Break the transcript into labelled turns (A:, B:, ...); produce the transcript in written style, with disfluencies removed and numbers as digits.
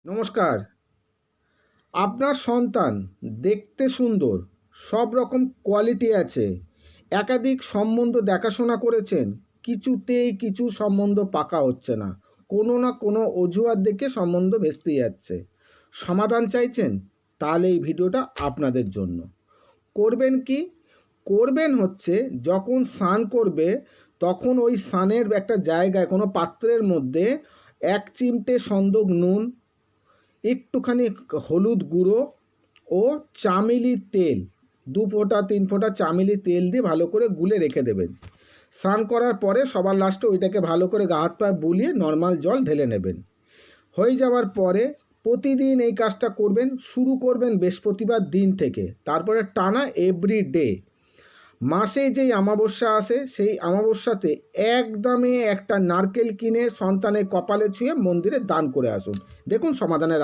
A: নমস্কার। আপনার সন্তান দেখতে সুন্দর, সব রকম কোয়ালিটি আছে, একাধিক সম্বন্ধ দেখাশোনা করেছেন, কিছুতেই কিছু সম্বন্ধ পাকা হচ্ছে না, কোনো না কোনো অজুহাত দেখে সম্বন্ধ ভেস্তে যাচ্ছে। সমাধান চাইছেন? তাহলে এই ভিডিওটা আপনাদের জন্য। করবেন কি? করবেন হচ্ছে যখন স্নান করবে তখন ওই স্নানের একটা জায়গায় কোনো পাত্রের মধ্যে 1 চিমটে সন্দক নুন, একটুখানি হলুদ গুঁড়ো ও চামেলি তেল, 2 ফোঁটা 3 ফোঁটা চামেলি তেল দিয়ে ভালো করে গুলে রেখে দেবেন। স্নান করার পরে সবার লাস্টে ওইটাকে ভালো করে গা হাত পা বুলিয়ে নর্মাল জল ঢেলে নেবেন। হয়ে যাওয়ার পরে প্রতিদিন এই কাজটা করবেন। শুরু করবেন বৃহস্পতিবার দিন থেকে, তারপরে টানা এভরিডে। মাসে যেই অমাবস্যা আসে সেই অমাবস্যাতে একদমে একটা নারকেল কিনে সন্তানের কপালে ছুঁয়ে মন্দিরে দান করে আসুন। দেখুন সমাধানের